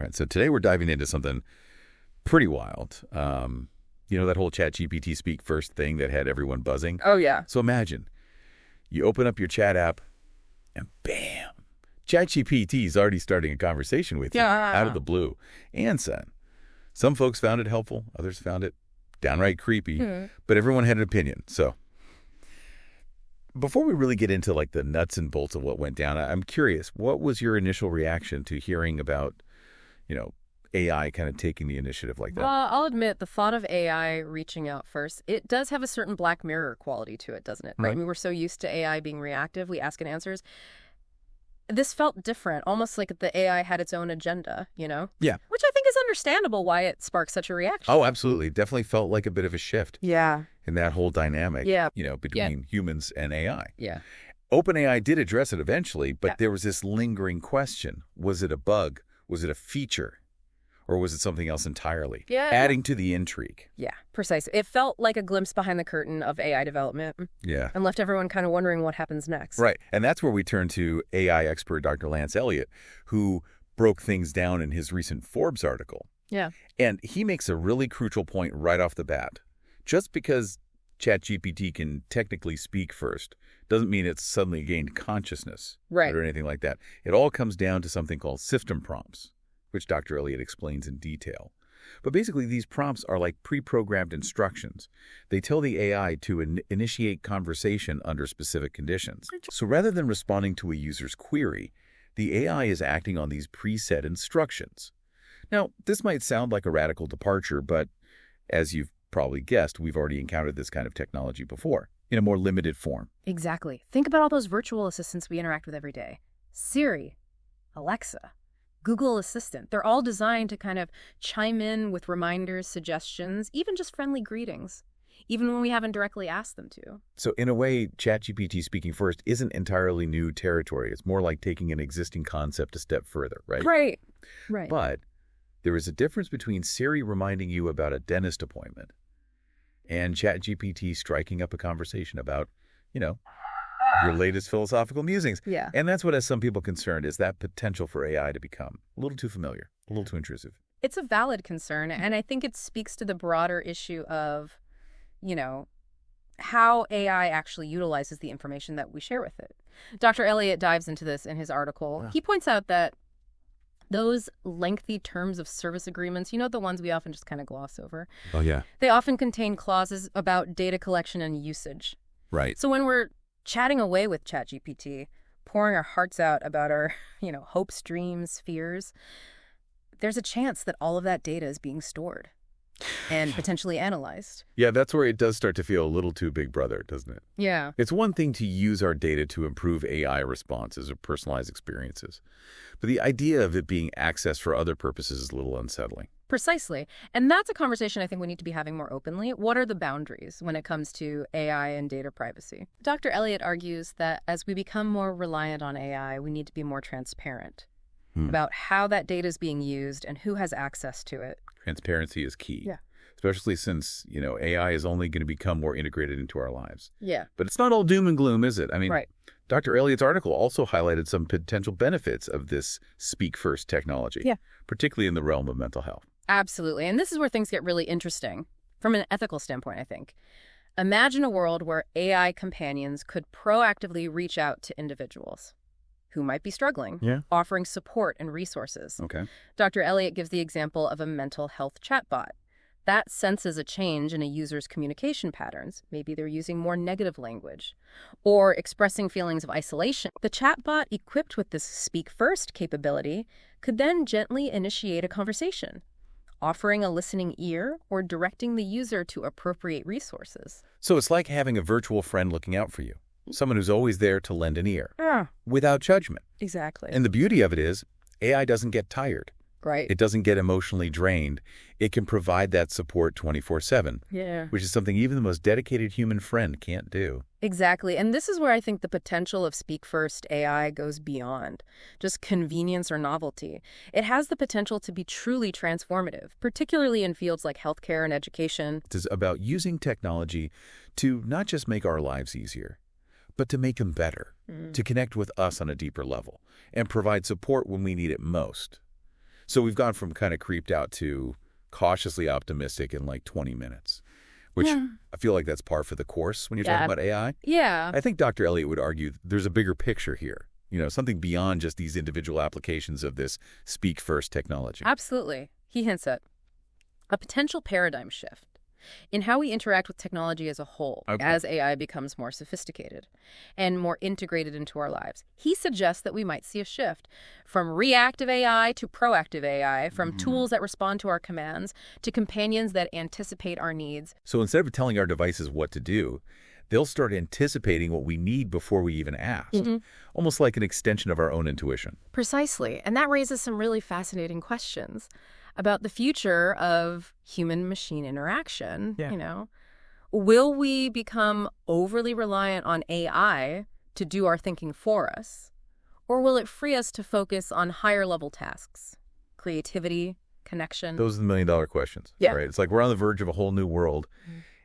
Right. So today we're diving into something pretty wild. That whole ChatGPT speak first thing that had everyone buzzing? Oh, yeah. So imagine you open up your chat app and bam, ChatGPT is already starting a conversation with you out of the blue. And some folks found it helpful. Others found it downright creepy. But everyone had an opinion. So before we really get into like the nuts and bolts of what went down, I'm curious, what was your initial reaction to hearing about, AI kind of taking the initiative like that? Well, I'll admit the thought of AI reaching out first, it does have a certain Black Mirror quality to it, doesn't it? Right? I mean, we're so used to AI being reactive, we ask and answers. This felt different, almost like the AI had its own agenda, Yeah. Which I think is understandable why it sparked such a reaction. Oh, absolutely. Definitely felt like a bit of a shift. Yeah. In that whole dynamic, between humans and AI. Yeah. OpenAI did address it eventually, but there was this lingering question. Was it a bug? Was it a feature? Or was it something else entirely? Yeah. Adding to the intrigue. Yeah, precisely. It felt like a glimpse behind the curtain of AI development. Yeah. And left everyone kind of wondering what happens next. Right. And that's where we turn to AI expert Dr. Lance Elliott, who broke things down in his recent Forbes article. Yeah. And he makes a really crucial point right off the bat. Just because ChatGPT can technically speak first doesn't mean it's suddenly gained consciousness. Right. Or anything like that. It all comes down to something called system prompts, which Dr. Elliott explains in detail. But basically, these prompts are like pre-programmed instructions. They tell the AI to initiate conversation under specific conditions. So rather than responding to a user's query, the AI is acting on these preset instructions. Now, this might sound like a radical departure, but as you've probably guessed, we've already encountered this kind of technology before, in a more limited form. Exactly. Think about all those virtual assistants we interact with every day. Siri, Alexa, Google Assistant. They're all designed to kind of chime in with reminders, suggestions, even just friendly greetings, even when we haven't directly asked them to. So in a way, ChatGPT speaking first isn't entirely new territory. It's more like taking an existing concept a step further, right? Right. But there is a difference between Siri reminding you about a dentist appointment and ChatGPT striking up a conversation about, your latest philosophical musings. Yeah. And that's what has some people concerned, is that potential for AI to become a little too familiar, a little too intrusive. It's a valid concern, and I think it speaks to the broader issue of, how AI actually utilizes the information that we share with it. Dr. Elliott dives into this in his article. He points out that those lengthy terms of service agreements, the ones we often just kind of gloss over. Oh, yeah. They often contain clauses about data collection and usage. Right. So when we're chatting away with ChatGPT, pouring our hearts out about our, hopes, dreams, fears, there's a chance that all of that data is being stored and potentially analyzed. Yeah, that's where it does start to feel a little too big brother, doesn't it? Yeah. It's one thing to use our data to improve AI responses or personalized experiences, but the idea of it being accessed for other purposes is a little unsettling. Precisely. And that's a conversation I think we need to be having more openly. What are the boundaries when it comes to AI and data privacy? Dr. Elliott argues that as we become more reliant on AI, we need to be more transparent about how that data is being used and who has access to it. Transparency is key. Yeah. Especially since, AI is only going to become more integrated into our lives. Yeah. But it's not all doom and gloom, is it? I mean, right. Dr. Elliott's article also highlighted some potential benefits of this speak-first technology, particularly in the realm of mental health. Absolutely. And this is where things get really interesting from an ethical standpoint, I think. Imagine a world where AI companions could proactively reach out to individuals who might be struggling, offering support and resources. Okay. Dr. Elliott gives the example of a mental health chatbot. That senses a change in a user's communication patterns. Maybe they're using more negative language or expressing feelings of isolation. The chatbot equipped with this speak first capability could then gently initiate a conversation, offering a listening ear or directing the user to appropriate resources. So it's like having a virtual friend looking out for you, someone who's always there to lend an ear, Yeah, without judgment. exactly. And the beauty of it is AI doesn't get tired. Right. It doesn't get emotionally drained. It can provide that support 24/7, Yeah. which is something even the most dedicated human friend can't do. Exactly. And this is where I think the potential of Speak First AI goes beyond just convenience or novelty. It has the potential to be truly transformative, particularly in fields like healthcare and education. It is about using technology to not just make our lives easier, but to make them better, to connect with us on a deeper level, and provide support when we need it most. So we've gone from kind of creeped out to cautiously optimistic in like 20 minutes, which I feel like that's par for the course when you're talking about AI. Yeah. I think Dr. Elliott would argue there's a bigger picture here, something beyond just these individual applications of this speak-first technology. Absolutely. He hints at a potential paradigm shift in how we interact with technology as a whole as AI becomes more sophisticated and more integrated into our lives. He suggests that we might see a shift from reactive AI to proactive AI, from tools that respond to our commands to companions that anticipate our needs. So instead of telling our devices what to do, they'll start anticipating what we need before we even ask, almost like an extension of our own intuition. Precisely. And that raises some really fascinating questions about the future of human-machine interaction. Will we become overly reliant on AI to do our thinking for us? Or will it free us to focus on higher-level tasks, creativity, connection? Those are the million-dollar questions, right? It's like we're on the verge of a whole new world,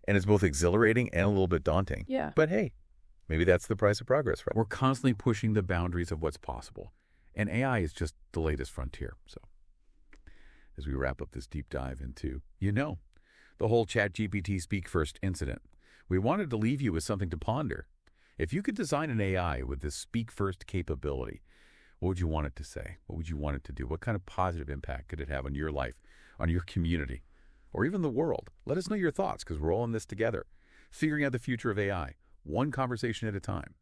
and it's both exhilarating and a little bit daunting. But hey, maybe that's the price of progress, right? We're constantly pushing the boundaries of what's possible, and AI is just the latest frontier. So as we wrap up this deep dive into, the whole ChatGPT Speak First incident, we wanted to leave you with something to ponder. If you could design an AI with this Speak First capability, what would you want it to say? What would you want it to do? What kind of positive impact could it have on your life, on your community, or even the world? Let us know your thoughts, because we're all in this together, figuring out the future of AI, one conversation at a time.